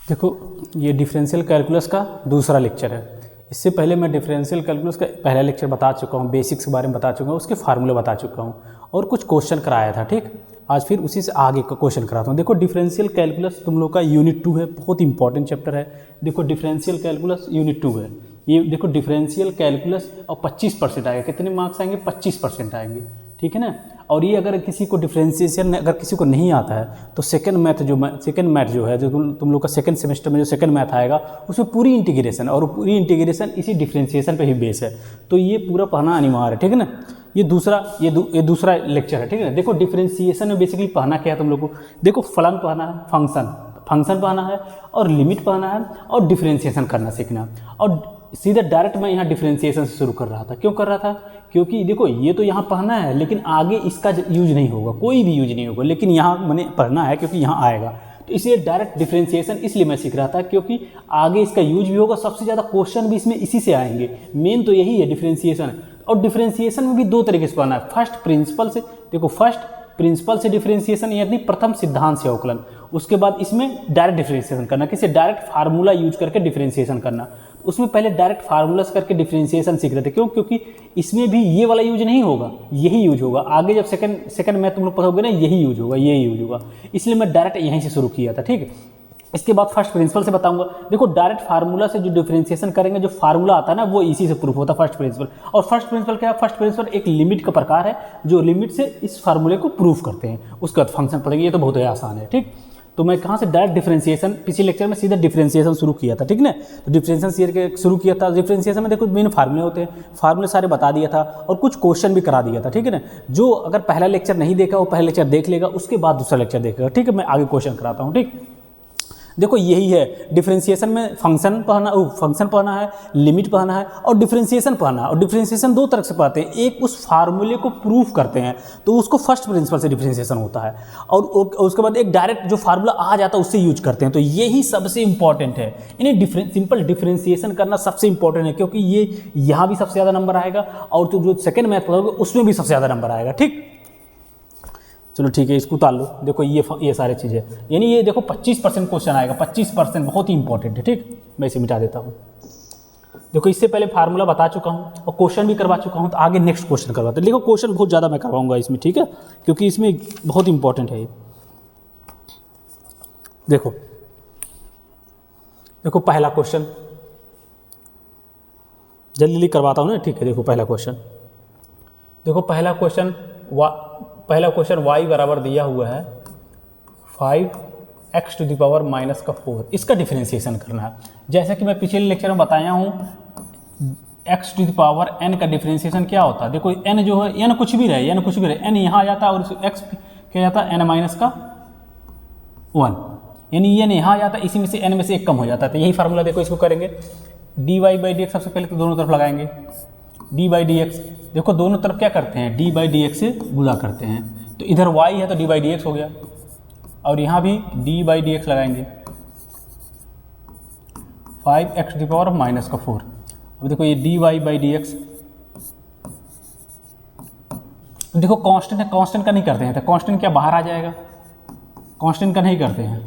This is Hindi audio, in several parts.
देखो ये डिफरेंशियल कैलकुलस का दूसरा लेक्चर है। इससे पहले मैं डिफरेंशियल कैलकुलस का पहला लेक्चर बता चुका हूँ, बेसिक्स के बारे में बता चुका हूँ, उसके फार्मूले बता चुका हूँ और कुछ क्वेश्चन कराया था। ठीक, आज फिर उसी से आगे का क्वेश्चन कराता हूँ। देखो डिफरेंशियल कैलकुलस तुम लोग का यूनिट 2 है, बहुत इंपॉर्टेंट चैप्टर है। देखो डिफरेंशियल कैलकुलस यूनिट 2 है। ये देखो डिफरेंशियल कैलकुलस और 25% आएगा। कितने मार्क्स आएंगे? 25% आएंगे। ठीक है ना। और ये अगर किसी को डिफरेंशिएशन अगर किसी को नहीं आता है तो सेकंड मैथ जो है जो तुम लोग का सेकंड सेमेस्टर में जो सेकंड मैथ आएगा उसमें पूरी इंटीग्रेशन, और पूरी इंटीग्रेशन इसी डिफरेंशिएशन पे ही बेस है, तो ये पूरा पढ़ना अनिवार्य है। ठीक है ना। ये दूसरा लेक्चर है। ठीक है ना। देखो डिफरेंशिएशन में बेसिकली पढ़ना क्या है तुम लोग को? देखो फलन पढ़ना है, फंक्शन पढ़ना है, और लिमिट पढ़ना है, और डिफरेंशिएशन करना सीखना है। और सीधा डायरेक्ट मैं यहाँ डिफरेंशिएशन से शुरू कर रहा था। क्यों कर रहा था? क्योंकि देखो ये तो यहाँ पढ़ना है लेकिन आगे इसका यूज नहीं होगा, कोई भी यूज नहीं होगा, लेकिन यहाँ मैंने पढ़ना है क्योंकि यहाँ आएगा, तो इसलिए डायरेक्ट डिफरेंशिएशन इसलिए मैं सीख रहा था क्योंकि आगे इसका यूज भी होगा। सबसे ज़्यादा क्वेश्चन भी इसमें इसी से आएंगे। मेन तो यही है डिफरेंशिएशन। और डिफरेंशिएशन में भी दो तरीके से पढ़ना है। फर्स्ट प्रिंसिपल से, देखो फर्स्ट प्रिंसिपल से डिफरेंशिएशन यानी प्रथम सिद्धांत से अवकलन। उसके बाद इसमें डायरेक्ट डिफरेंशिएशन करना, किसी डायरेक्ट फार्मूला यूज करके डिफरेंशिएशन करना। उसमें पहले डायरेक्ट फार्मूलास करके डिफरेंशिएशन सीख रहे थे। क्यों? क्योंकि इसमें भी ये वाला यूज नहीं होगा, यही यूज होगा। आगे जब सेकंड में तुम लोग पढ़ोगे ना, यही यूज होगा, इसलिए मैं डायरेक्ट यहीं से शुरू किया था। ठीक है। इसके बाद फर्स्ट प्रिंसिपल से बताऊंगा। देखो डायरेक्ट फार्मूला से जो डिफरेंशिएशन करेंगे, जो फार्मूला आता है ना, वो इसी से प्रूफ होता है, फर्स्ट प्रिंसिपल। और फर्स्ट प्रिंसिपल क्या है? फर्स्ट प्रिंसिपल एक लिमिट का प्रकार है जो लिमिट से इस फार्मूले को प्रूफ करते हैं। उसके बाद फंक्शन पढ़ेंगे, ये तो बहुत ही आसान है। ठीक, तो मैं कहाँ से डायरेक्ट डिफरेंशिएशन, पिछले लेक्चर में सीधा डिफरेंशिएशन शुरू किया था। ठीक ना। तो डिफरेंशिएशन शुरू किया था। डिफरेंशिएशन में देखो मेन फार्मूले होते हैं, फार्मूले सारे बता दिया था और कुछ क्वेश्चन भी करा दिया था। ठीक है ना। जो अगर पहला लेक्चर नहीं देखा वो पहला लेक्चर देख लेगा, उसके बाद दूसरा लेक्चर देखेगा। ठीक है। मैं आगे क्वेश्चन कराता हूँ। ठीक, देखो यही है डिफरेंशिएशन में फंक्शन पढ़ना है, लिमिट पढ़ना है और डिफरेंशिएशन पढ़ना है। और डिफरेंशिएशन दो तरह से पढ़ते हैं। एक उस फार्मूले को प्रूफ करते हैं तो उसको फर्स्ट प्रिंसिपल से डिफरेंशिएशन होता है, और उसके बाद एक डायरेक्ट जो फार्मूला आ जाता है उससे यूज करते हैं। तो यही सबसे इंपॉर्टेंट है। इन्हें सिंपल डिफरेंशिएशन करना सबसे इंपॉर्टेंट है, क्योंकि ये यहाँ भी सबसे ज़्यादा नंबर आएगा और तो जो सेकेंड मैथ पढ़ोगे उसमें भी सबसे ज़्यादा नंबर आएगा। ठीक, चलो ठीक है, इसको उतार लो। देखो ये सारी चीज़ें, यानी ये देखो 25% क्वेश्चन आएगा। 25% बहुत ही इंपॉर्टेंट है। ठीक, मैं इसे मिटा देता हूँ। देखो इससे पहले फार्मूला बता चुका हूँ और क्वेश्चन भी करवा चुका हूँ, तो आगे नेक्स्ट क्वेश्चन करवाते हैं। देखो क्वेश्चन बहुत ज़्यादा मैं करवाऊंगा इसमें। ठीक है, क्योंकि इसमें बहुत इंपॉर्टेंट है ये। देखो पहला क्वेश्चन जल्दी करवाता हूँ ना। ठीक है, देखो पहला क्वेश्चन y बराबर दिया हुआ है 5x to the power minus का 4। इसका डिफरेंशिएशन करना है। जैसा कि मैं पिछले लेक्चर में बताया हूँ, x to the power n का डिफरेंशिएशन क्या होता है? देखो n जो है, n कुछ भी रहे, n यहाँ आ जाता है और x क्या जाता है? n माइनस का 1, यानी n यहाँ आ जाता है, इसी में से n में से एक कम हो जाता है। तो यही फार्मूला देखो, इसको करेंगे dy/dx। सबसे पहले तो दोनों तरफ लगाएंगे dy/dx। देखो दोनों तरफ क्या करते हैं? dy/dx से गुणा करते हैं, तो इधर y है तो dy/dx हो गया, और यहाँ भी dy/dx लगाएंगे 5x to the power minus का 4। अब देखो ये dy/dx, देखो कांस्टेंट है, कांस्टेंट का नहीं करते हैं, तो कांस्टेंट क्या बाहर आ जाएगा? कांस्टेंट का नहीं करते हैं,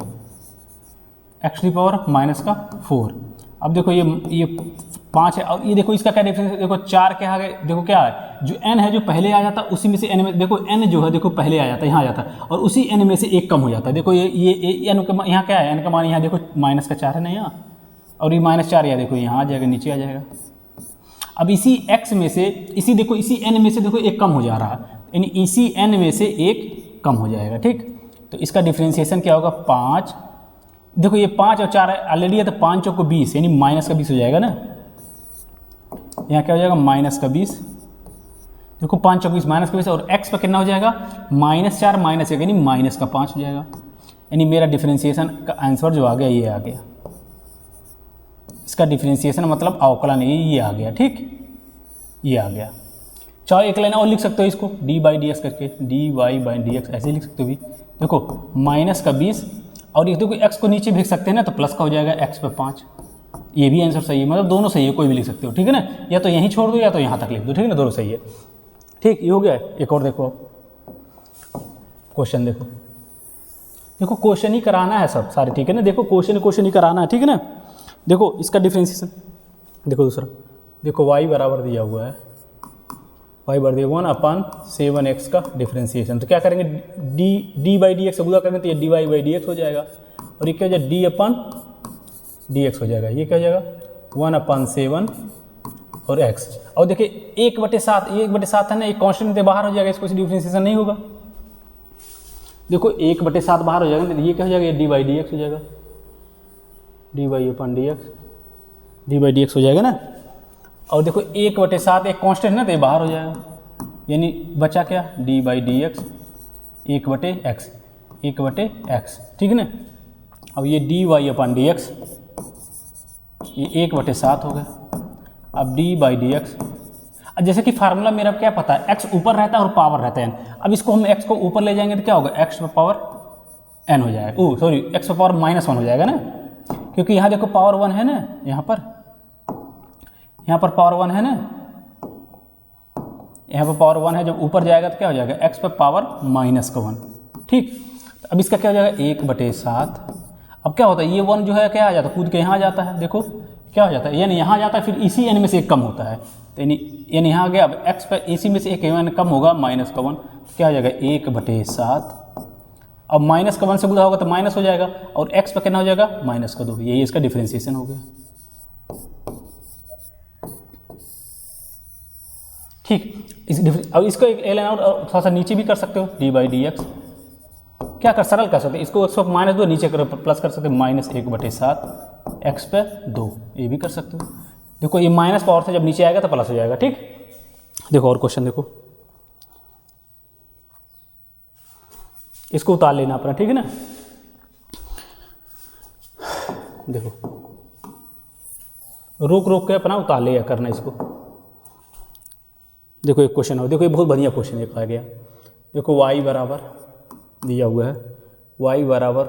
x to the power minus का 4। अब देखो ये 5 है, और ये देखो इसका क्या डिफरेंस है? देखो 4 क्या है? देखो क्या है, जो n है जो पहले आ जाता है उसी में से n में, देखो n जो है देखो पहले आ जाता है, यहाँ आ जाता है, और उसी n में से एक कम हो जाता है। देखो ये n का यहाँ क्या है? n का मान यहाँ देखो माइनस का 4 है ना यहाँ, और ये -4 या देखो यहाँ आ जाएगा, नीचे आ जाएगा। अब इसी x में से, देखो इसी n में से देखो एक कम हो जा रहा है, यानी इसी n में से एक कम हो जाएगा। ठीक, तो इसका डिफरेंशिएशन क्या होगा? 5। देखो ये 5 और 4 ऑलरेडी है, तो 5 चौको 20, यानी माइनस का 20 हो जाएगा ना। यहाँ क्या हो जाएगा? माइनस का 20। देखो 5 चौको 20 माइनस का 20, और x पर कितना हो जाएगा? -4 -1, यानी माइनस का 5 हो जाएगा। यानी मेरा डिफरेंशिएशन का आंसर जो आ गया, ये आ गया। इसका डिफरेंशिएशन मतलब अवकलन ये आ गया। ठीक, ये आ गया। चाहे एक लाइन और लिख सकते हो इसको dy/dx करके, dy/dx ऐसे लिख सकते हो भी। देखो माइनस का 20, और ये देखो x को नीचे भेज सकते हैं ना, तो प्लस का हो जाएगा x पे 5। ये भी आंसर सही है, मतलब दोनों सही है, कोई भी लिख सकते हो। ठीक है ना, या तो यहीं छोड़ दो या तो यहाँ तक लिख दो। ठीक है ना, दोनों सही है। ठीक, ये हो गया। एक और देखो क्वेश्चन, देखो क्वेश्चन ही कराना है सब सारे, ठीक है ना। देखो क्वेश्चन ही कराना है, ठीक है ना। देखो इसका डिफ्रेंशिएशन देखो दूसरा, देखो y बराबर दिया हुआ है, y बराबर दिया 1/7x का डिफ्रेंशिएशन। तो क्या करेंगे, डी बाई डी एक्स से गुणा करेंगे तो ये d y by d x हो जाएगा, और ये क्या हो जाएगा d/dx हो जाएगा। ये क्या हो जाएगा 1/7 और x। और देखिए 1/7 है ना, एक कांस्टेंट से बाहर हो जाएगा, इसको डिफ्रेंशिएशन नहीं होगा। देखो 1/7 बाहर हो जाएगा, तो ये क्या हो जाएगा, ये डी बाई डी एक्स हो जाएगा, डी बाई डी एक्स हो जाएगा ना। और देखो 1/7 एक कांस्टेंट है ना, तो ये बाहर हो जाएगा, यानी बचा क्या, D by d x 1/x, ठीक है ना। अब ये d y upon d x, ये 1/7 हो गया। अब डी बाई डी एक्स, जैसे कि फार्मूला मेरा क्या पता है, x ऊपर रहता है और पावर रहता है। अब इसको हम x को ऊपर ले जाएंगे तो क्या होगा, x पावर n हो जाएगा, x पावर -1 हो जाएगा ना, क्योंकि यहाँ देखो पावर 1 है ना, यहाँ पर पावर 1 है ना, यहाँ पर पावर 1 है। जब ऊपर जाएगा तो क्या हो जाएगा, x पर पावर -1, ठीक। तो अब इसका क्या हो जाएगा 1/7। अब क्या होता है, ये 1 जो है क्या आ जाता है, कूद के यहाँ आ जाता है, देखो क्या हो जाता है, यानी यहाँ जाता है, फिर इसी n में से एक कम होता है, तो यानी यहाँ आ गया। अब x पर इसी में से एक n कम होगा, -1, क्या हो जाएगा 1/7। अब -1 से गुणा होगा तो माइनस हो जाएगा, और x पर कितना हो जाएगा -2। यही इसका डिफ्रेंशिएशन हो गया, ठीक। अब इसको एक एल और थोड़ा सा नीचे भी कर सकते हो, डी बाई डी एक्स क्या कर सरल कर सकते हो, इसको -2 नीचे करो, प्लस कर सकते हो, -1/7 x पे 2, ये भी कर सकते हो। देखो ये माइनस पावर से जब नीचे आएगा तो प्लस हो जाएगा, ठीक। देखो और क्वेश्चन देखो, इसको उतार लेना अपना, ठीक है ना। देखो रोक के अपना उतार लिया करना इसको। देखो एक क्वेश्चन हो, देखो ये बहुत बढ़िया क्वेश्चन एक आ गया। देखो y बराबर दिया हुआ है, y बराबर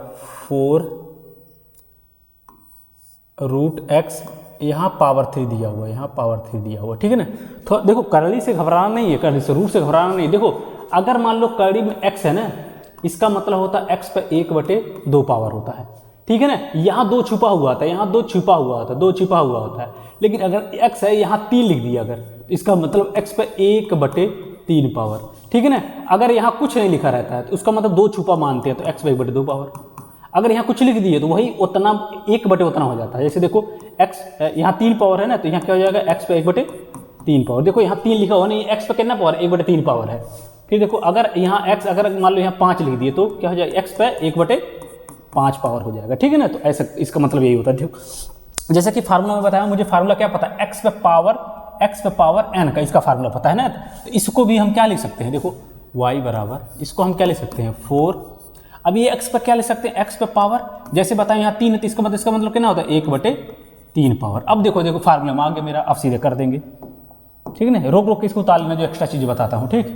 4√x, यहाँ पावर 3 दिया हुआ है, यहाँ पावर 3 दिया हुआ है, ठीक है ना। तो देखो करली से घबराना नहीं है, करली से रूट से घबराना नहीं। देखो अगर मान लो करली में x है ना, इसका मतलब होता है x पे 1/2 पावर होता है, ठीक है ना। यहाँ 2 छुपा हुआ था, यहाँ 2 छुपा हुआ होता है, 2 छुपा हुआ होता है, लेकिन अगर x है यहाँ 3 लिख दिया अगर, तो इसका मतलब x पे 1/3 पावर, ठीक है ना। अगर यहाँ कुछ नहीं लिखा रहता है तो उसका मतलब 2 छुपा मानते हैं, तो x पे 1/2 पावर। अगर यहाँ कुछ लिख दिए तो वही उतना 1/उतना हो जाता है। जैसे देखो x यहाँ 3 पावर है ना, तो यहाँ क्या हो जाएगा x पे 1/3 पावर। देखो यहाँ 3 लिखा हुआ नहीं, x पे कितना पावर, 1/3 पावर है। फिर देखो अगर यहाँ x अगर मान लो यहाँ 5 लिख दिए तो क्या हो जाएगा, x पे 1/5 पावर हो जाएगा, ठीक है ना। तो ऐसा इसका मतलब यही होता है। देखो जैसे कि फार्मूला में बताया, मुझे फार्मूला क्या पता है, x पे पावर n का इसका फार्मूला पता है ना। तो इसको भी हम क्या लिख सकते हैं, देखो y बराबर, इसको हम क्या लिख सकते हैं 4। अब ये x पर क्या लिख सकते हैं, x पे पावर, जैसे बताएं यहाँ 3 है तो इसका मतलब कितना होता है 1/3 पावर। अब देखो फार्मूला में आ गया मेरा, अब सीधे कर देंगे, ठीक है ना। रोक के इसको उतार लेना, जो एक्स्ट्रा चीज़ बताता हूँ, ठीक।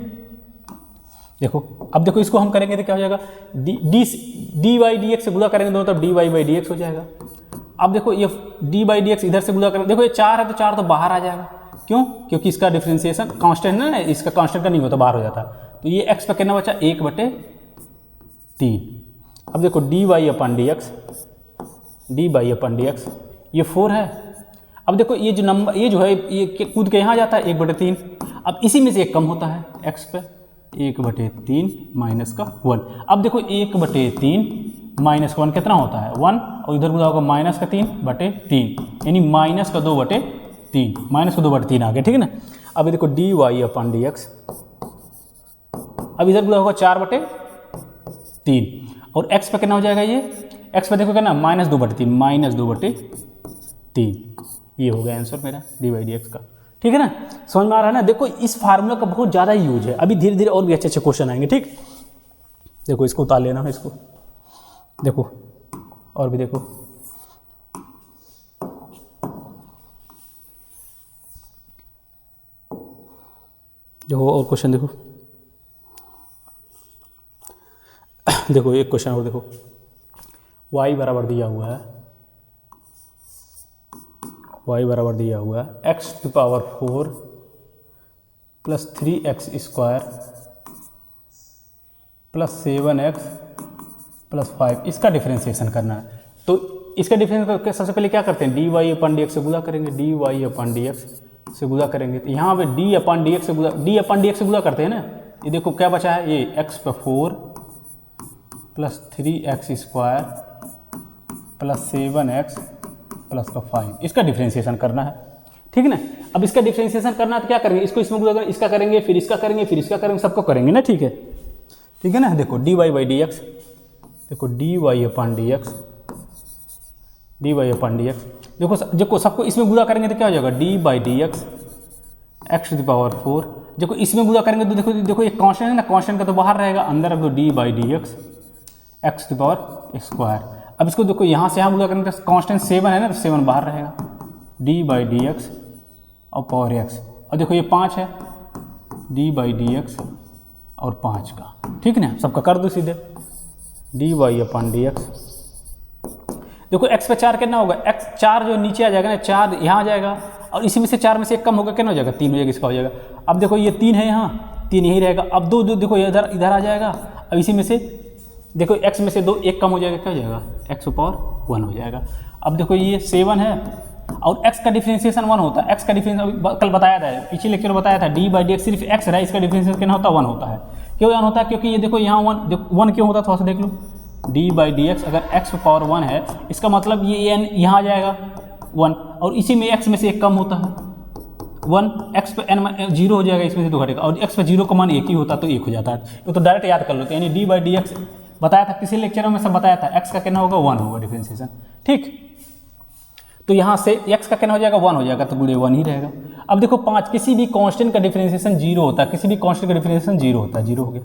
देखो अब देखो इसको हम करेंगे तो क्या हो जाएगा, डी बाई डी एक्स से गुणा करेंगे दोनों तरफ, d y by d x हो जाएगा। अब देखो ये डी बाई डी एक्स इधर से गुणा करेंगे, देखो ये 4 है तो 4 तो बाहर आ जाएगा, क्यों, क्योंकि इसका डिफ्रेंशिएशन कांस्टेंट है ना, इसका कांस्टेंट का नहीं होता, बाहर हो जाता। तो ये x पर कितना बचा 1/3। अब देखो D by upon d x, ये 4 है। अब देखो ये जो नंबर, ये जो है ये कूद के यहाँ जाता है 1/3। अब इसी में से एक कम होता है, x पे 1/3 माइनस का 1। अब देखो 1/3 माइनस का 1 कितना होता है 1, और इधर गुणा होगा -3/3, यानी -2/3, -2/3 आ गया, ठीक है ना। अब देखो d y upon d x, अब इधर गुणा होगा 4/3, और x पे कितना हो जाएगा, ये x पे देखो कितना -2/3, ये हो गया आंसर मेरा डी वाई डी एक्स का, ठीक है ना। समझ में आ रहा है ना। देखो इस फार्मूला का बहुत ज़्यादा यूज है, अभी धीरे धीरे और भी अच्छे अच्छे क्वेश्चन आएंगे, ठीक। देखो इसको उतार लेना है, इसको देखो और भी देखो, और क्वेश्चन देखो, देखो एक क्वेश्चन और देखो, y बराबर दिया हुआ है, x to power 4 plus 3x² plus 7x plus 5, इसका डिफ्रेंसिएशन करना है। तो इसका डिफरेंस सबसे पहले क्या करते हैं, D y upon d x से गुणा करेंगे, D y upon d x से गुणा करेंगे। तो यहाँ पे डी अपन डी एक्स से गुणा करते हैं ना। ये देखो क्या बचा है, ये एक्स पे 4 plus 3x square plus 7x plus का 5, इसका डिफ्रेंसिएशन करना है, ठीक है ना। अब इसका डिफ्रेंसिएशन करना है तो क्या करेंगे, इसको इसमें गुणा करेंगे, इसका करेंगे, फिर इसका करेंगे, फिर इसका करेंगे, सबको करेंगे ना, ठीक है ना। देखो d y by d x, देखो d y upon d x, d y upon d x, देखो सबको इसमें गुणा करेंगे तो क्या हो जाएगा, d by d x x to the power 4। देखो इसमें गुणा करेंगे तो देखो ये कांस्टेंट है ना, कांस्टेंट का तो बाहर रहेगा, अंदर रख दो d by d x x to the power square. अब इसको देखो यहाँ से यहाँ गुणा करेंगे तो कांस्टेंट 7 है ना, तो 7 बाहर रहेगा, डी बाई डी एक्स और पावर एक्स। और देखो ये 5 है, डी बाई डी एक्स और 5 का, ठीक है ना। सबका कर दो सीधे, D y upon d x. देखो x पे 4 कितना होगा, x 4 जो नीचे आ जाएगा ना, 4 यहाँ आ जाएगा और इसी में से 4 में से 1 कम होगा, कितना हो जाएगा, 3 हो जाएगा, इसका हो जाएगा। अब देखो ये 3 है यहाँ, 3 यहीं रहेगा। अब 2 देखो इधर आ जाएगा, अब इसी में से देखो x में से 2 1 कम हो जाएगा, क्या हो जाएगा, x पावर 1 हो जाएगा। अब देखो ये 7 है और x का डिफरेंशिएशन 1 होता है। x का डिफरेंशिएशन कल बताया था, पिछले लेक्चर में बताया था, डी बाई डी एक्स सिर्फ x रहा है, इसका डिफरेंशिएशन कितना होता है, 1 होता है। क्यों 1 होता है, क्योंकि ये देखो यहाँ 1 क्यों होता है, थोड़ा सा देख लो। डी बाई डी एक्स अगर x पावर 1 है, इसका मतलब ये n यहाँ आ जाएगा 1 और इसी में x में से 1 कम होता है 1, x पे n 0 हो जाएगा, इसमें से 2 घटेगा और x पे 0 का मान 1 ही होता है तो 1 हो जाता है। ये तो डायरेक्ट याद कर लो, तो यानी डी बाई डी एक्स बताया था किसी लेक्चर में, सब बताया था, x का कितना होगा, 1 होगा डिफरेंशिएशन, ठीक। तो यहाँ से x का कितना हो जाएगा, 1 हो जाएगा, तो गुणे 1 ही रहेगा। अब देखो 5, किसी भी कांस्टेंट का डिफरेंशिएशन 0 होता है, किसी भी कांस्टेंट का डिफरेंशिएशन 0 होता है, 0 हो गया।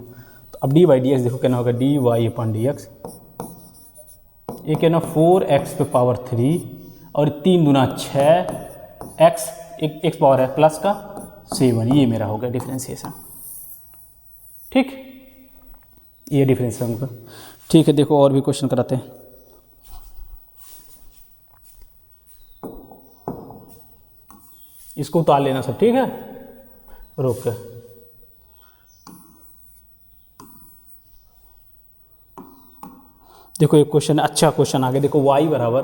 तो अब डी बाई डी एक्स देखो कितना होगा, D y upon d x, ये क्या ना 4x पे पावर 3 और 3 दूना 6 x, एक पावर है प्लस का 7, ये मेरा हो गया डिफरेंशिएशन, ठीक, ये डिफरेंशिएशन का, ठीक है। देखो और भी क्वेश्चन कराते हैं। इसको उतार लेना सब, ठीक है, रोक के। देखो एक क्वेश्चन, अच्छा क्वेश्चन आगे देखो, y बराबर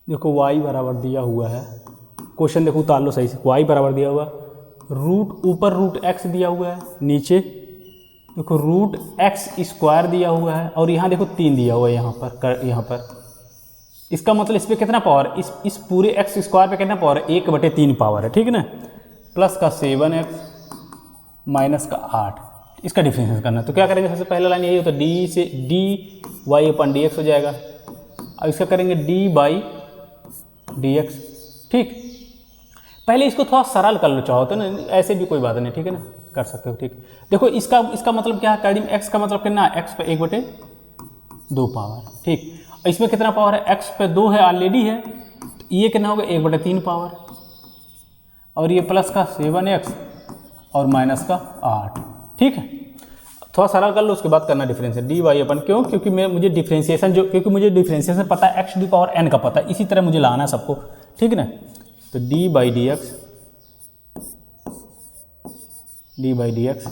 देखो y बराबर दिया हुआ है, क्वेश्चन देखो उतार लो सही से। y बराबर दिया हुआ, रूट ऊपर रूट x दिया हुआ है, नीचे देखो रूट x स्क्वायर दिया हुआ है और यहाँ देखो 3 दिया हुआ है यहाँ पर। इसका मतलब इस पर कितना पावर, इस पूरे x स्क्वायर पे कितना पावर है, 1/3 पावर है, ठीक है ना। प्लस का 7x माइनस का 8, इसका डिफरेंशिएशन करना है। तो क्या करेंगे, सबसे पहला लाइन यही होता है, डी से D y upon d x हो जाएगा। अब इसका करेंगे डी बाई डी एक्स, ठीक। पहले इसको थोड़ा सरल कर लो चाहो तो ना, ऐसे भी कोई बात नहीं, ठीक है ना, कर सकते हो, ठीक। देखो इसका मतलब क्या है, करीब x का मतलब कितना है, x पे 1/2 पावर, ठीक। इसमें कितना पावर है, x पे 2 है, ऑलरेडी है, तो ये कितना होगा, 1/3 पावर और ये प्लस का 7x और माइनस का 8, ठीक है। थोड़ा सरल कर लो, उसके बाद करना डिफरेंशिएशन डी वाई अपन, क्यों, क्योंकि मुझे डिफरेंशिएशन पता है, x to the power n का पता है, इसी तरह मुझे लाना है सबको, ठीक है ना। तो डी बाई डी एक्स,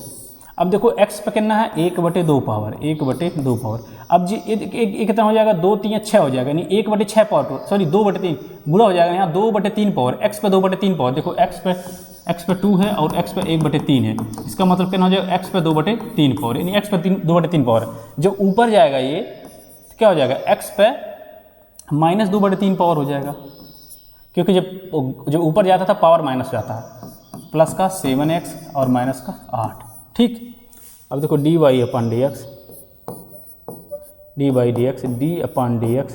अब देखो x पे कितना है, 1/2 पावर, 1/2 पावर। अब जी ये कितना हो जाएगा, 2 3 6 हो जाएगा, यानी 1/6 पावर, सॉरी 2/3 बुरा हो जाएगा, यहाँ 2/3 पावर, x पे 2/3 पावर। देखो x पे 2 है और x पे 1/3 है, इसका मतलब कितना हो जाएगा, x पे 2/3 पावर, यानी x पे 2/3 पावर। जब ऊपर जाएगा ये तो क्या हो जाएगा, x पे माइनस 2/3 पावर हो जाएगा, क्योंकि जब ऊपर जाता था पावर माइनस जाता है, प्लस का 7x और माइनस का 8, ठीक। अब देखो d y upon d x, d by d x, d upon d x,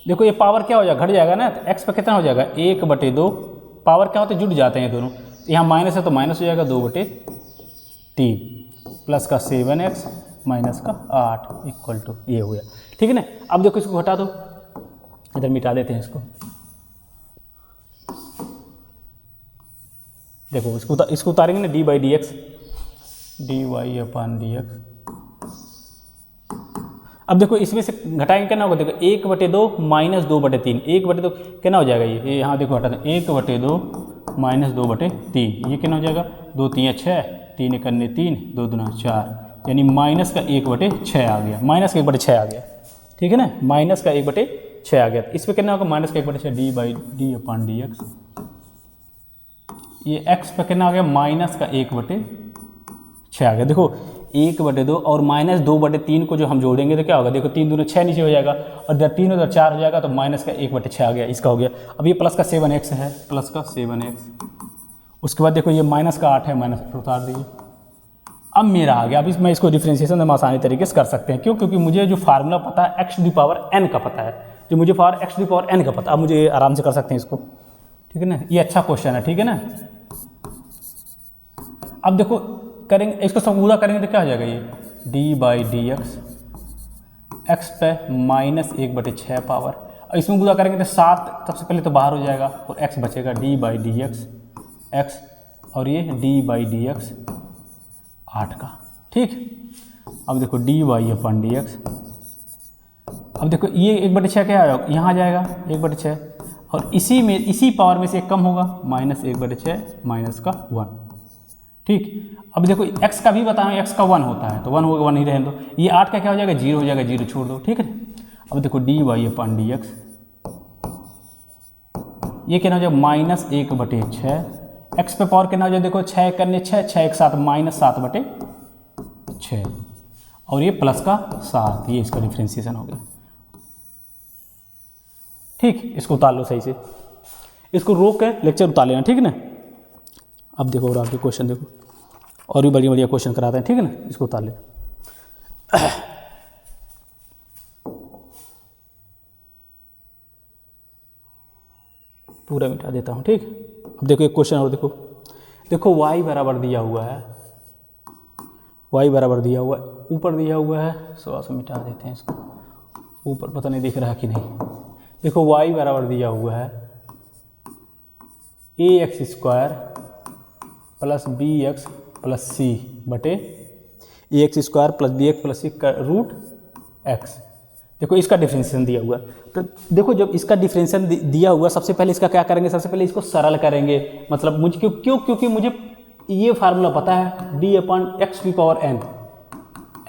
देखो ये पावर क्या हो जाएगा, घट जाएगा ना, तो x पे कितना हो जाएगा, 1/2 पावर क्या होता है, जुड़ जाते हैं दोनों, यहाँ माइनस है तो माइनस हो जाएगा 2/3 प्लस का 7x माइनस का 8 इक्वल टू ये हो गया, ठीक है ना। अब देखो इसको घटा दो, इधर मिटा देते हैं इसको, देखो इसको उतारेंगे ना, d by d x, d y upon d x. अब देखो इसमें से घटाएंगे कितना होगा, देखो 1/2 माइनस 2/3, 1/2 कितना हो जाएगा, ये यहाँ देखो हटा दें, 1/2 -2/3, ये कितना हो जाएगा 2 3 6, 3 1 3, 2 2 4, यानी -1/6 आ गया, -1/6 आ गया, ठीक है ना, -1/6 आ गया। इस पर कितना होगा -1/6 d/d/dx, ये x पे कितना आ गया -1/6 आ गया। देखो 1/2 और -2/3 को जो हम जोड़ेंगे तो क्या होगा, देखो 3 दूनी 6 नीचे हो जाएगा और जब 3 उधर 4 हो जाएगा तो -1/6 आ गया, इसका हो गया। अब ये प्लस का 7x है, प्लस का 7x, उसके बाद देखो ये माइनस का 8 है, माइनस उतार दीजिए। अब मेरा आ गया, अब मैं इसको डिफ्रेंशिएशन हम आसानी तरीके से कर सकते हैं, क्यों, क्योंकि मुझे जो फार्मूला पता है x⁴n का पता है, जो मुझे x⁴n का पता है, अब मुझे आराम से कर सकते हैं इसको, ठीक है ना, ये अच्छा क्वेश्चन है, ठीक है ना। अब देखो करेंगे इसको समूदा करेंगे तो क्या हो जाएगा, ये d/dx x पे -1/6 पावर, और इसमें गुणा करेंगे तो 7 सबसे पहले तो बाहर हो जाएगा और x बचेगा d/dx x, और ये d/dx 8 का, ठीक। अब देखो dy/dx, अब देखो ये 1/6 क्या आएगा, यहाँ आ जाएगा 1/6, और इसी पावर में से एक कम होगा -1/6 माइनस का 1, ठीक। अब देखो x का भी बताएं, x का 1 होता है तो 1 होगा, 1 ही रहने दो, ये 8 का क्या हो जाएगा 0 हो जाएगा, 0 छोड़ दो, ठीक है। अब देखो dy/dx ये कितना हो जाएगा -1/6, x पे पावर कितना हो जाएगा, देखो 6 करने 6, 6 1 7 -7/6, और ये प्लस का 7, ये इसका डिफ्रेंशिएशन हो गया, ठीक। इसको उतार लो सही से, इसको रोक के लेक्चर उतार लेना, ठीक है ना। अब देखो और आगे क्वेश्चन देखो, और भी बढ़िया बढ़िया क्वेश्चन कराते हैं, ठीक है ना, इसको उतार लेना। पूरा मिटा देता हूँ, ठीक। अब देखो एक क्वेश्चन और देखो, देखो y बराबर दिया हुआ है, y बराबर दिया हुआ है, ऊपर दिया हुआ है, थोड़ा सा मिटा देते हैं इसको, ऊपर पता नहीं दिख रहा कि नहीं। देखो y बराबर दिया हुआ है ax² plus bx plus c बटे ax² plus bx plus c का रूट x। देखो इसका डिफरेंशिएशन दिया हुआ है, तो देखो जब इसका डिफरेंशिएशन दिया हुआ, सबसे पहले इसका क्या करेंगे, सबसे पहले इसको सरल करेंगे, मतलब मुझे क्यों, क्योंकि मुझे ये फार्मूला पता है d/x⁴n,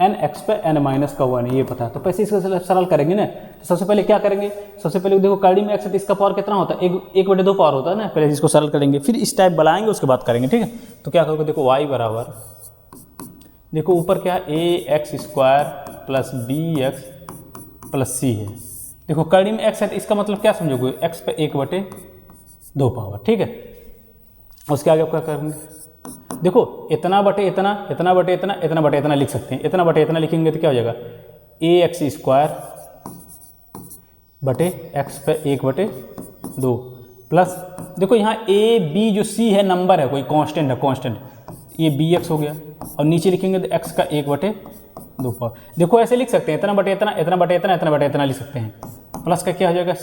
n x पे n माइनस का 1, ये पता है, तो पैसे इसको सरल करेंगे ना। तो सबसे पहले क्या करेंगे, सबसे पहले देखो कड़ी में x है तो इसका पावर कितना होता है, 1/2 पावर होता है ना, पहले इसको सरल करेंगे, फिर इस टाइप बनाएंगे, उसके बाद करेंगे, ठीक है। तो क्या करोगे, देखो y बराबर, देखो ऊपर क्या ax² plus bx plus c है, देखो कड़ी में x है तो इसका मतलब क्या समझोगे, x पे 1/2 पावर, ठीक है। उसके आगे क्या करेंगे, देखो इतना बटे इतना, इतना बटे इतना, इतना बटे इतना लिख सकते हैं, इतना बटे इतना लिखेंगे तो क्या हो जाएगा ax² बटे x पे 1/2 प्लस, देखो यहाँ a b जो c है नंबर है, कोई कांस्टेंट है, कांस्टेंट, ये bx हो गया, और नीचे लिखेंगे तो x का 1/2 पावर। देखो ऐसे लिख सकते हैं, इतना बटे इतना, इतना बटे इतना, इतना बटे इतना लिख सकते हैं, प्लस का क्या हो जाएगा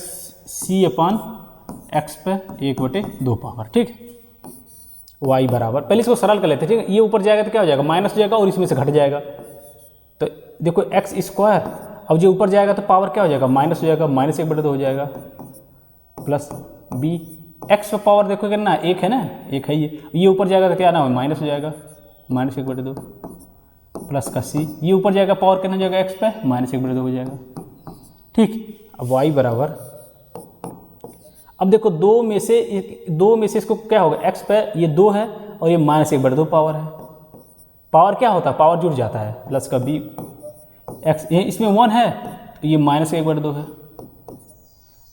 c/x पे 1/2 पावर, ठीक। y बराबर, पहले इसको सरल कर लेते हैं, ठीक है। ये ऊपर जाएगा तो क्या हो जाएगा, माइनस हो जाएगा और इसमें से घट जाएगा, तो देखो x², अब जो ऊपर जाएगा तो पावर क्या हो जाएगा, माइनस हो जाएगा, -1/2 हो जाएगा, प्लस b, x पे पावर देखो कितना 1 है ना, 1 है, ये ऊपर जाएगा तो क्या ना हो, माइनस हो जाएगा, -1/2, प्लस का c, ये ऊपर जाएगा पावर कितना हो जाएगा x पे, -1/2 हो जाएगा, ठीक। अब y बराबर, अब देखो दो में से इसको क्या होगा, x पे ये 2 है और ये -1/2 पावर है, पावर क्या होता है, पावर जुड़ जाता है, प्लस का b x, ये इसमें 1 है तो ये -1/2 है,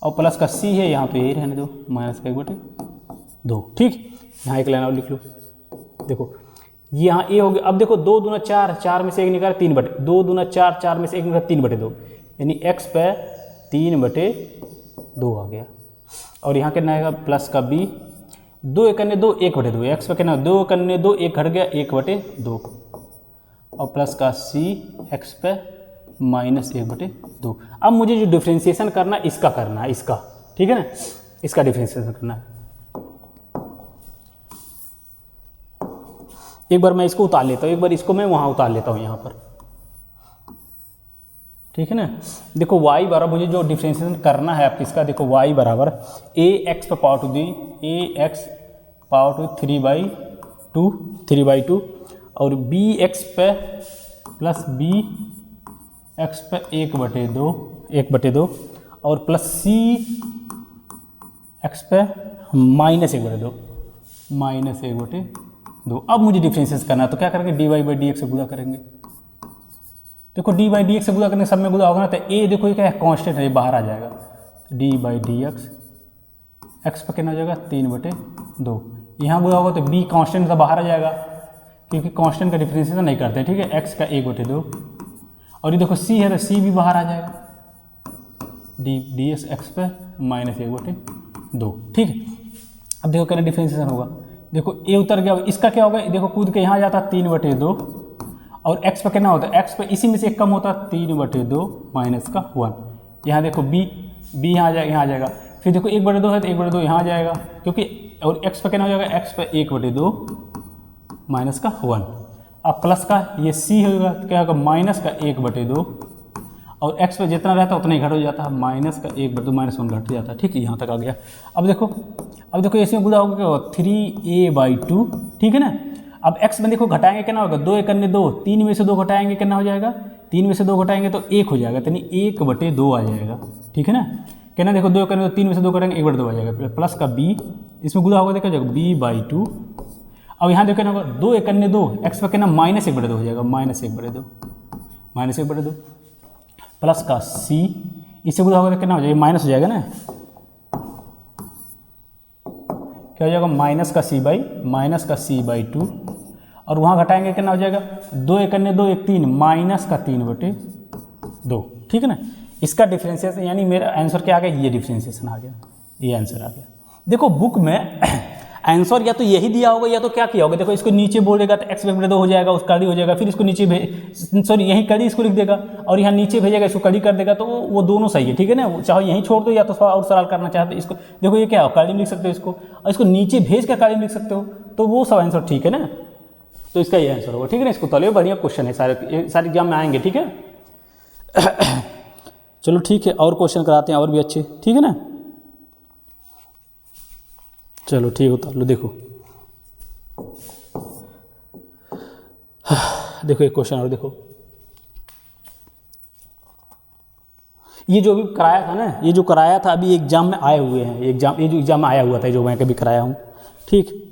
और प्लस का c है, यहाँ तो यही रहने दो -1/2, ठीक। यहाँ एक लाइन और लिख लो, देखो यहाँ a हो गया। अब देखो 2 दूना 4, 4 में से 1 निकाला 3/2, 2 दूना 4, 4 में से 1 निकाला 3/2, यानी x पे 3/2 आ गया, और यहाँ कितना आएगा, प्लस का b, 2 1 2, 1/2, x पे कितना 2 1 2, 1 घट गया 1/2, और प्लस का c x पे -1/2। अब मुझे जो डिफ्रेंशिएशन करना है इसका करना है, इसका, ठीक है ना, इसका डिफ्रेंशिएशन करना है। एक बार मैं इसको उतार लेता हूँ, एक बार इसको मैं वहाँ उतार लेता हूँ यहाँ पर, ठीक है ना। देखो y बराबर, मुझे जो डिफ्रेंशिएशन करना है आपको इसका, देखो y बराबर ax पे power to the ax power to 3/2 और बी एक्स पे प्लस बी एक्स पे 1/2 और प्लस सी एक्स पे -1/2। अब मुझे डिफरेंशिएट करना है तो क्या करेंगे, dy बाई डी एक्स से गुणा करेंगे। देखो डी बाई डी एक्स से गुणा करने सब में गुणा होगा ना, तो ए देखो ये क्या है, कांस्टेंट है, ये बाहर आ जाएगा। डी बाई डी एक्स पर कितना हो जाएगा 3/2। यहाँ गुणा होगा तो बी कांस्टेंट तो बाहर आ जाएगा, क्योंकि कांस्टेंट का डिफरेंशिएशन नहीं करते, ठीक है। एक्स का 1/2 और ये देखो सी है तो सी भी बाहर आ जाएगा, डी एक्स पे -1/2, ठीक है। अब देखो कितना डिफरेंशिएशन होगा, देखो ए उतर गया, इसका क्या होगा, देखो कूद के यहाँ जाता 3/2 और एक्स पे कितना होता है, एक्स पे इसी में से एक कम होता 3/2 माइनस का 1। यहाँ देखो बी यहाँ आ जाएगा, फिर देखो 1/2 है तो 1/2 यहाँ आ जाएगा, क्योंकि और एक्स पे कितना हो जाएगा, एक्स पे 1/2 माइनस का 1। अब प्लस का ये सी होगा, क्या होगा माइनस का 1/2 और एक्स पे जितना रहता है उतना ही घट हो जाता है, माइनस का 1/2 -1 घट जाता है, ठीक है। यहाँ तक आ गया। अब देखो इसमें गुणा होगा क्या होगा 3a/2, ठीक है ना। अब x में देखो घटाएंगे कितना होगा, 2 × 2 3 में से 2 घटाएंगे कितना हो जाएगा, 3 में से 2 घटाएंगे तो 1 हो जाएगा, यानी 1/2 आ जाएगा, ठीक है ना। कहना देखो 2 × 2 3 में से 2 करेंगे 1/2 आ जाएगा, प्लस का b इसमें गुणा होगा देखा जाएगा b/2। अब यहाँ देखो ना होगा 2 × 2 x पर कितना -1/2 हो जाएगा, -1/2 प्लस का c इससे गुणा होगा तो कितना हो जाएगा, माइनस हो जाएगा ना, क्या हो जाएगा -c/2 और वहाँ घटाएंगे कितना हो जाएगा 2 × 2 1 3 -3/2, ठीक है ना। इसका डिफरेंशिएशन यानी मेरा आंसर क्या आ गया, ये डिफरेंशिएशन आ गया, ये आंसर आ गया। देखो बुक में आंसर या तो यही दिया होगा या तो क्या किया होगा, देखो इसको नीचे बोलेगा तो x/2 हो जाएगा, उस कड़ी हो जाएगा, फिर इसको नीचे यहीं कड़ी इसको लिख देगा और यहाँ नीचे भेजेगा, इसको कड़ी कर देगा, तो वो दोनों सही है, ठीक है ना। चाहे यहीं छोड़ दो या तो थोड़ा और सरल करना चाहते तो इसको देखो ये क्या हो, कड़ी में लिख सकते हो इसको, और इसको नीचे भेज कर कड़ी में लिख सकते हो, तो वो सब आंसर ठीक है ना। तो इसका ये आंसर होगा, ठीक है ना। इसको तले बढ़िया क्वेश्चन है, सारे एग्जाम में आएंगे, ठीक है। चलो ठीक है, और क्वेश्चन कराते हैं और भी अच्छे, ठीक है ना। चलो ठीक होता लो, देखो एक क्वेश्चन और देखो, ये जो अभी कराया था ना, ये जो कराया था अभी एग्जाम में आए हुए हैं, ये जो एग्जाम में आया हुआ था जो मैं कभी कराया हूँ, ठीक।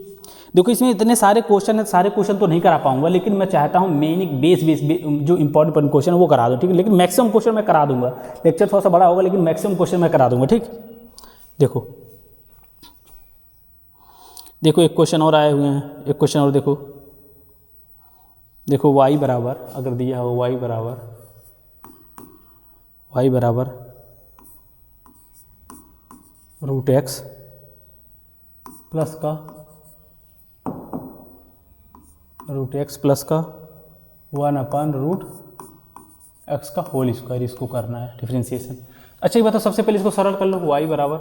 देखो इसमें इतने सारे क्वेश्चन हैं, सारे क्वेश्चन तो नहीं करा पाऊंगा, लेकिन मैं चाहता हूँ मेन बेस जो इंपॉर्टेंट क्वेश्चन है वो करा दो, ठीक है। लेकिन मैक्सिमम क्वेश्चन मैं करा दूंगा, लेक्चर थोड़ा सा बड़ा होगा लेकिन मैक्सिमम क्वेश्चन मैं करा दूंगा, ठीक। देखो एक क्वेश्चन और आए हुए हैं, एक क्वेश्चन और देखो y बराबर अगर दिया हो y बराबर √x प्लस का √x प्लस का 1/√x का होल स्क्वायर, इसको करना है डिफरेंशिएशन। अच्छा ये बताओ, सबसे पहले इसको सरल कर लो, y बराबर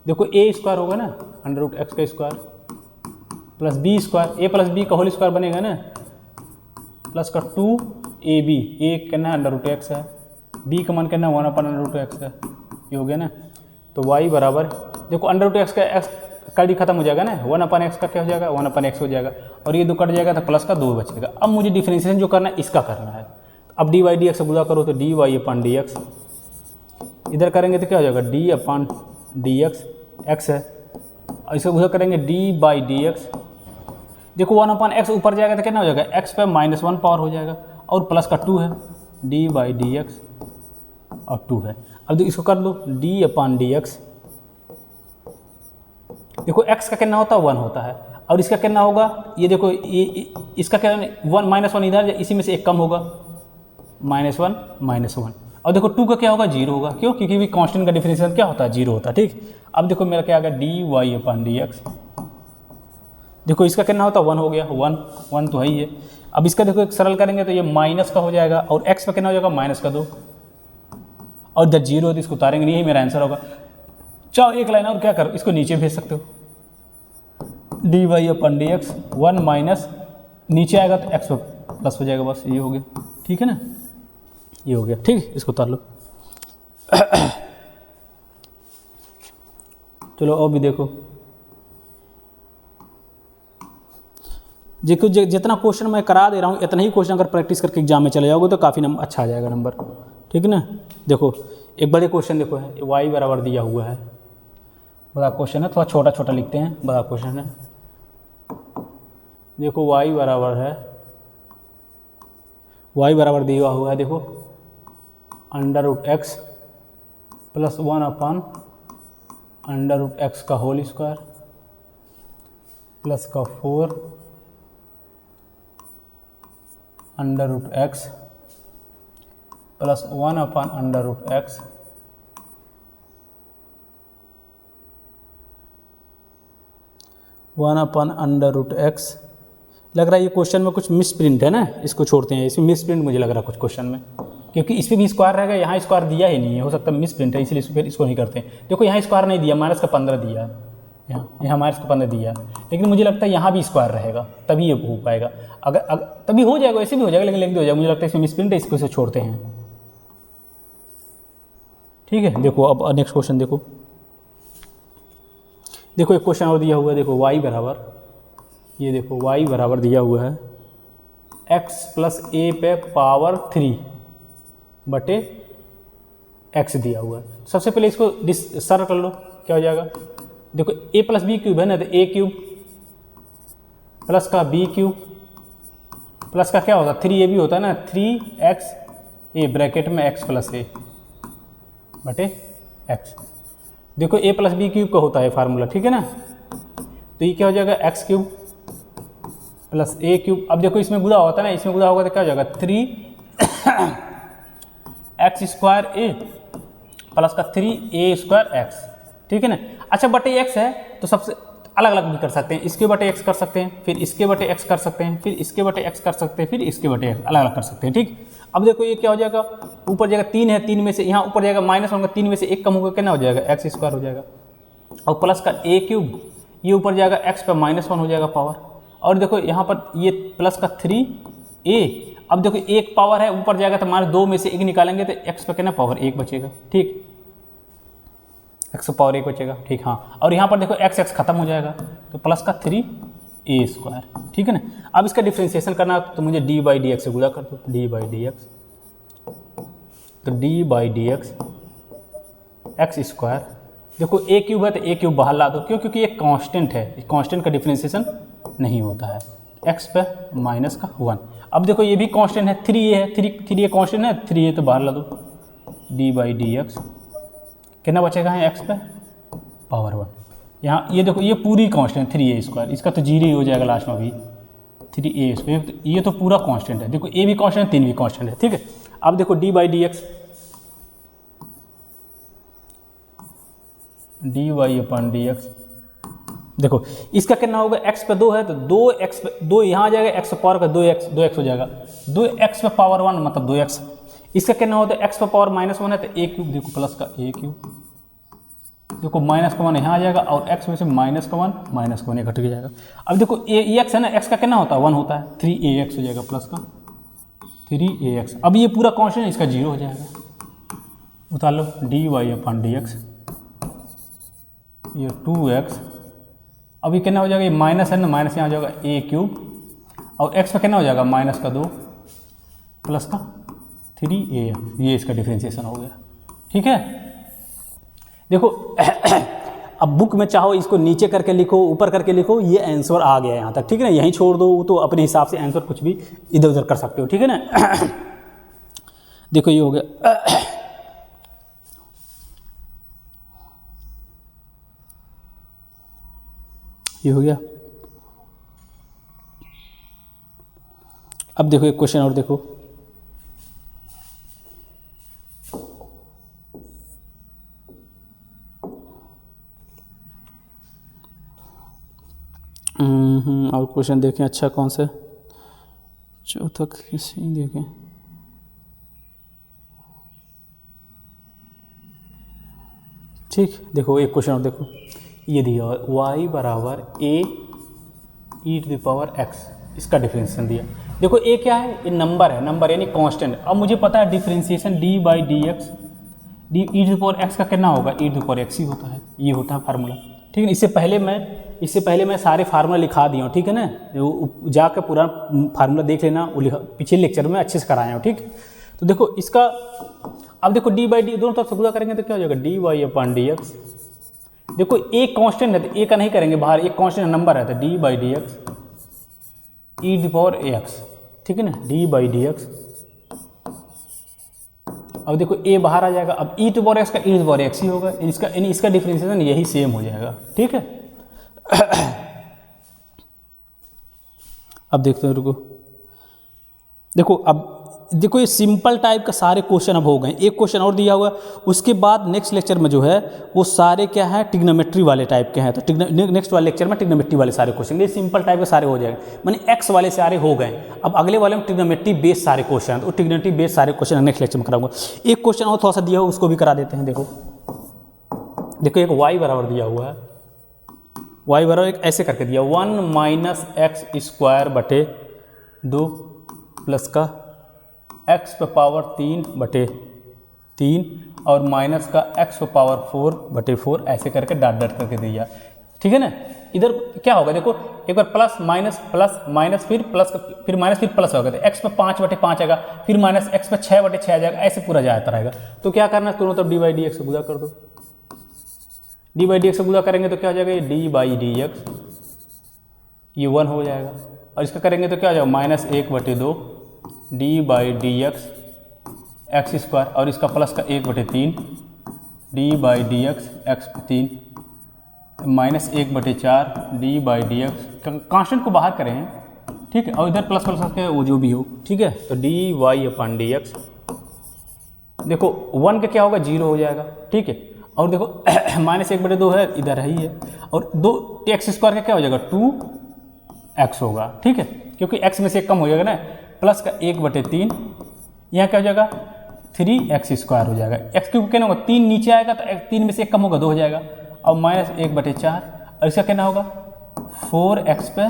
देखो a स्क्वायर होगा ना, √x का square plus b square, a plus b का होल स्क्वायर बनेगा ना, प्लस का 2ab, a करना है √x है, b का मान करना है 1/√x है, ये हो गया ना। तो y बराबर देखो √x का x कड़ी खत्म हो जाएगा ना, 1/x का क्या हो जाएगा 1/x हो जाएगा, और ये 2 कट जाएगा तो प्लस का 2 बचेगा। अब मुझे डिफरेंशिएशन जो करना है इसका करना है। अब dy/dx से गुणा करो तो dy/dx, इधर करेंगे तो क्या हो जाएगा d/dx, x है, और इसको गुणा करेंगे d/dx, देखो 1/x ऊपर जाएगा तो कितना हो जाएगा, x पे -1 पावर हो जाएगा, और प्लस का 2 है, d/dx और 2 है। अब इसको कर लो d/dx, देखो x का कितना होता है 1 होता है, और इसका कितना होगा, ये देखो ये इसका क्या 1 इधर, इसी में से एक कम होगा, -1 और देखो 2 का क्या होगा 0 होगा, क्यों, क्योंकि भी कांस्टेंट का डिफरेंशिएशन क्या होता है 0 होता है, ठीक। अब देखो मेरा क्या आ गया dy/dx, देखो इसका कितना होता है 1 हो गया, 1 तो है ही है। अब इसका देखो एक सरल करेंगे तो ये माइनस का हो जाएगा, और x पे कितना हो जाएगा -2, और इधर 0 है तो इसको उतारेंगे, यही मेरा आंसर होगा। चाहो एक लाइन और क्या करो, इसको नीचे भेज सकते हो, dy/dx 1 माइनस नीचे आएगा तो x प्लस हो जाएगा, बस ये हो गया, ठीक है ना, ये हो गया, ठीक। इसको उतार लो। चलो और भी देखो, जितना क्वेश्चन मैं करा दे रहा हूँ इतना ही क्वेश्चन अगर प्रैक्टिस करके एग्जाम में चले जाओगे तो काफ़ी नंबर अच्छा आ जाएगा नंबर, ठीक है ना। देखो एक बड़े क्वेश्चन देखो है, y बराबर दिया हुआ है, बड़ा क्वेश्चन है, थोड़ा छोटा छोटा लिखते हैं, बड़ा क्वेश्चन है। देखो y बराबर है, y बराबर दिया हुआ है, देखो √x + 1/√x का होल स्क्वायर प्लस का 4 √x + 1/√x लग रहा है ये क्वेश्चन में कुछ मिस प्रिंट है ना, इसको छोड़ते हैं, इसमें मिस प्रिंट मुझे लग रहा है कुछ क्वेश्चन में, क्योंकि इस पर भी स्क्वायर रहेगा, यहाँ स्क्वायर दिया ही नहीं है, हो सकता है मिस प्रिंट है, इसलिए फिर इसको नहीं करते हैं। देखो यहाँ स्क्वायर नहीं दिया, -15 दिया है, यहाँ -15 दिया है, लेकिन मुझे लगता है यहाँ भी स्क्वायर रहेगा तभी ये हो पाएगा, अगर तभी हो जाएगा, ऐसे भी हो जाएगा, लेकिन हो जाएगा, मुझे लगता है इसमें मिस प्रिंट है, इसको से छोड़ते हैं, ठीक है। देखो अब नेक्स्ट क्वेश्चन देखो एक क्वेश्चन और दिया हुआ है, देखो y बराबर, ये देखो y बराबर दिया हुआ है x + a पे पावर 3 बटे x दिया हुआ है। सबसे पहले इसको सरल कर लो, क्या हो जाएगा, देखो a + b क्यूब है ना, तो a³ प्लस का b³ प्लस का क्या होगा 3ab होता है ना, 3xa ब्रैकेट में x + a बटे x। देखो a + b³ का होता है फार्मूला, ठीक है ना, तो ये क्या हो जाएगा x³ + a³। अब देखो इसमें गुणा होता है ना, इसमें गुणा होगा तो क्या हो जाएगा 3x² a प्लस का 3a² x, ठीक है ना। अच्छा बटे x है तो सबसे अलग अलग भी कर सकते हैं, इसके बटे x कर सकते हैं, फिर इसके बटे x कर सकते हैं, फिर इसके बटे x कर सकते हैं, फिर इसके बटे x अलग अलग कर सकते हैं, ठीक। अब देखो ये क्या हो जाएगा, ऊपर जाएगा 3 है, 3 में से यहाँ ऊपर जाएगा -1 होगा, 3 में से 1 कम होगा, कितना हो जाएगा x² हो जाएगा, और प्लस का a³, ये ऊपर जाएगा x पे -1 हो जाएगा पावर, और देखो यहाँ पर ये प्लस का 3a, अब देखो एक पावर है ऊपर जाएगा तो -2 में से 1 निकालेंगे तो x पे कितना पावर 1 बचेगा, ठीक, x पावर 1 बचेगा, ठीक। हाँ, और यहाँ पर देखो x खत्म हो जाएगा तो प्लस का 3a², ठीक है ना। अब इसका डिफ्रेंशिएशन करना तो मुझे d/dx से गुणा कर दो, d/dx, तो d/dx x², देखो a³ है तो a³ बाहर ला दो, क्यों, क्योंकि ये कांस्टेंट है, कांस्टेंट का डिफ्रेंशिएशन नहीं होता है, x पे -1। अब देखो ये भी कांस्टेंट है, 3a है, 3a कांस्टेंट है, 3a तो बाहर ला दो, d/dx कितना बचेगा है x पे पावर 1। यहाँ ये देखो ये पूरी कांस्टेंट 3a², इसका तो 0 ही हो जाएगा लास्ट में भी, 3a², ये तो पूरा कांस्टेंट है, देखो a भी कांस्टेंट है, 3 भी कांस्टेंट है, ठीक है। अब देखो d/dx dy/dx, देखो इसका कितना होगा, x पे 2 है तो 2x पे 2 यहाँ आ जाएगा, x पावर का 2x हो जाएगा, 2x पे पावर 1 मतलब 2x, इसका कितना होता है, x पे पावर -1 है तो a³, देखो प्लस का a³, देखो -1 यहाँ आ जाएगा, और x में से -1 ये घट जाएगा। अब देखो x है ना, x का कितना होता है 1 होता है, 3ax हो जाएगा, प्लस का 3ax। अब ये पूरा कांस्टेंट इसका 0 हो जाएगा, उतार लो, dy/dx, ये 2x, अभी कितना हो जाएगा, ये माइनस है ना, माइनस यहाँ हो जाएगा a³, और x पे कितना हो जाएगा -2 प्लस का 3a, ये इसका डिफरेंशिएशन हो गया, ठीक है। देखो अब बुक में चाहो इसको नीचे करके लिखो, ऊपर करके लिखो, ये आंसर आ गया यहाँ तक, ठीक है ना, यहीं छोड़ दो, तो अपने हिसाब से आंसर कुछ भी इधर उधर कर सकते हो, ठीक है ना। देखो ये हो गया, ये हो गया। अब देखो एक क्वेश्चन और देखो, और क्वेश्चन देखें, अच्छा कौन सा, चौथा किसी देखें, ठीक। देखो एक क्वेश्चन और देखो, ये दिया y बराबर a(e⁻x), इसका डिफरेंशिएशन दिया। देखो a क्या है, ये नंबर है, नंबर यानी कांस्टेंट। अब मुझे पता है डिफरेंशिएशन d/dx, e⁻x का कितना होगा, e⁻x ही होता है, ये होता है फार्मूला, ठीक है। इससे पहले मैं इससे पहले मैं सारे फार्मूला लिखा दिया हूँ, ठीक है ना, जाकर पूरा फार्मूला देख लेना, पिछले लेक्चर में अच्छे से कराया हूँ, ठीक। तो देखो इसका, अब देखो डी बाई डी दोनों तरफ से गुणा करेंगे तो क्या हो जाएगा, d y upon d x. देखो एक कांस्टेंट है तो ए का नहीं करेंगे बाहर, एक कांस्टेंट नंबर है तो D by d x E the power A x, ठीक है ना, डी बाई डी एक्स। अब देखो ए बाहर आ जाएगा, अब ई टू पावर एक्स का ई टू पावर एक्स ही होगा, इसका डिफरेंशिएशन यही सेम हो जाएगा, ठीक है। अब देखते हैं, रुको, देखो अब देखो ये सिंपल टाइप का सारे क्वेश्चन अब हो गए। एक क्वेश्चन और दिया हुआ है, उसके बाद नेक्स्ट लेक्चर में जो है वो सारे क्या है, ट्रिग्नोमेट्री वाले टाइप के हैं। तो नेक्स्ट वाले लेक्चर में ट्रिग्नोमेट्री वाले सारे क्वेश्चन, ये सिंपल टाइप के सारे हो जाएंगे, माने एक्स वाले सारे हो गए। अब अगले वाले में ट्रिग्नोमेट्री बेस्ड सारे क्वेश्चन, तो ट्रिग्नोमेट्री बेस्ड सारे क्वेश्चन नेक्स्ट लेक्चर में कराऊंगा। एक क्वेश्चन और थोड़ा सा दिया हुआ उसको भी करा देते हैं। देखो एक y बराबर दिया हुआ है, y बराबर एक ऐसे करके दिया 1 माइनस एक्स स्क्वायर बटे 2 प्लस का x पे पावर 3/3 और माइनस का x पे पावर 4/4 ऐसे करके डॉट डॉट करके दिया, ठीक है ना। इधर क्या होगा, देखो एक बार प्लस माइनस फिर प्लस फिर माइनस फिर प्लस होगा, तो x पे 5/5 आएगा, फिर माइनस x पे 6/6 आ जाएगा, ऐसे पूरा जाता रहेगा। तो क्या करना है, दोनों तरफ डी बाई डी एक्स से गुणा कर दो। डी बाई डी एक्स से गुणा करेंगे तो क्या हो जाएगा, ये डी बाई डी एक्स ये 1 हो जाएगा, और इसका करेंगे तो क्या हो जाएगा, -1/2 D by d x x square, और इसका प्लस का 1/3 D by d x x 3 -1/4 D by d x, constant को बाहर करें, ठीक है, और इधर प्लस प्लस के वो जो भी हो, ठीक है। तो D y upon d x, देखो 1 का क्या होगा, 0 हो जाएगा, ठीक है। और देखो -1/2 है, इधर ही है, और 2 एक्स स्क्वायर का क्या हो जाएगा, 2x होगा, ठीक है, क्योंकि x में से एक कम हो जाएगा ना, प्लस का 1/3 यहाँ क्या हो जाएगा, 3x स्क्वायर हो जाएगा। x क्योंकि कहना होगा 3 नीचे आएगा तो 3 में से एक कम होगा, 2 हो जाएगा, और -1/4, और इसका कहना होगा 4x पे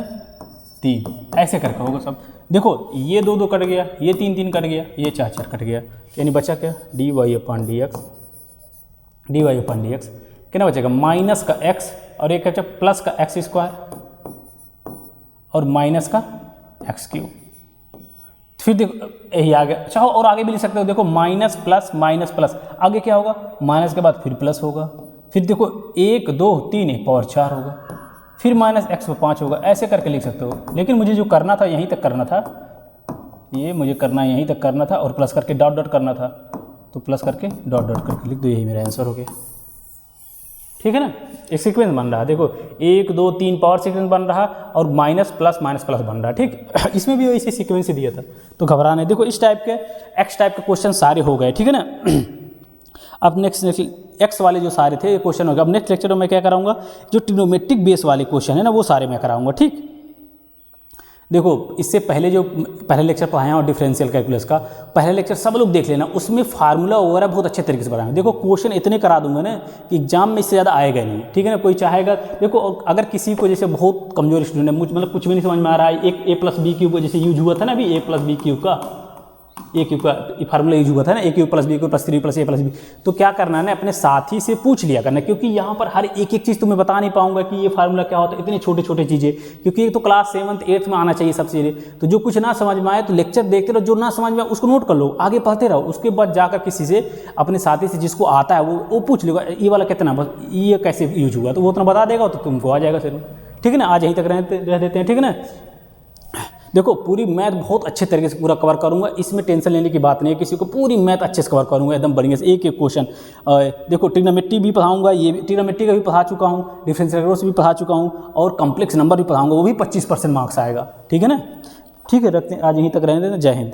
3, ऐसे करके होगा सब। देखो ये 2 कट गया, ये 3 कट गया, ये 4 कट गया, यानी बचा क्या, D y upon d x कहना बचेगा माइनस का x, और एक बचा प्लस का x स्क्वायर और माइनस का x3। फिर देखो यही आगे, चाहो और आगे भी लिख सकते हो, देखो माइनस प्लस आगे क्या होगा, माइनस के बाद फिर प्लस होगा, फिर देखो 1 2 3 पावर 4 होगा, फिर -x पे 5 होगा, ऐसे करके लिख सकते हो। लेकिन मुझे जो करना था यहीं तक करना था, ये मुझे करना यहीं तक करना था, और प्लस करके डॉट डॉट करना था, तो प्लस करके डॉट डॉट करके लिख दो, यही मेरा आंसर हो गया, ठीक है ना। एक सीक्वेंस बन रहा है, देखो 1 2 3 पावर सीक्वेंस बन रहा, और माइनस प्लस बन रहा, ठीक। इसमें भी इसी सीक्वेंस से दिया था, तो घबरा नहीं। देखो इस टाइप के एक्स टाइप के क्वेश्चन सारे हो गए, ठीक है ना। अब नेक्स्ट एक्स वाले जो सारे थे ये क्वेश्चन हो गए। अब नेक्स्ट लेक्चर में मैं क्या कराऊंगा, जो ट्रिग्नोमेट्रिक बेस वाले क्वेश्चन है ना, वो सारे मैं कराऊंगा, ठीक। देखो इससे पहले जो पहले लेक्चर पढ़ाया और डिफरेंशियल कैलकुलस का पहले लेक्चर सब लोग देख लेना, उसमें फार्मूला वगैरह बहुत अच्छे तरीके से पढ़ाएंगे। देखो क्वेश्चन इतने करा दूंगा ना कि एग्जाम में इससे ज़्यादा आएगा नहीं, ठीक है ना। कोई चाहेगा, देखो अगर किसी को जैसे बहुत कमजोर स्टूडेंट है, मतलब कुछ भी नहीं समझ में आ रहा है, एक a+b³ जैसे यूज हुआ था ना अभी, a+b³ का फार्मूला यूज हुआ था ना, a³ + b³ + 3 + a + b। तो क्या करना है ना, अपने साथी से पूछ लिया करना, क्योंकि यहाँ पर हर एक चीज़ तुम्हें बता नहीं पाऊंगा कि ये फार्मूला क्या होता है, इतनी छोटे छोटे चीज़ें, क्योंकि एक तो क्लास 7th 8th में आना चाहिए सब चीज़ें। तो जो कुछ ना समझ में आए तो लेक्चर देखते रहो, जो ना समझ में आए उसको नोट कर लो, आगे पढ़ते रहो, उसके बाद जाकर किसी से अपने साथी से जिसको आता है वो पूछ लेगा, ये वाला कितना, बस ये कैसे यूज हुआ, तो वो उतना बता देगा, तो तुमको आ जाएगा सर, ठीक है ना। आज यहीं तक रह देते हैं, ठीक है ना। देखो पूरी मैथ बहुत अच्छे तरीके से पूरा कवर करूंगा, इसमें टेंशन लेने की बात नहीं है, किसी को पूरी मैथ अच्छे से कवर करूंगा एकदम बढ़िया से, एक एक क्वेश्चन। देखो ट्रिग्नोमेट्री भी पढ़ाऊंगा, ये ट्रिग्नोमेट्री का भी पढ़ा चुका हूँ, डिफरेंशियल कैलकुलस भी पढ़ा चुका हूँ, और कॉम्प्लेक्स नंबर भी पढ़ाऊंगा, वो भी 25% मार्क्स आएगा, ठीक है ना। ठीक है, रखते हैं, आज यहीं तक रहने देना। जय हिंद।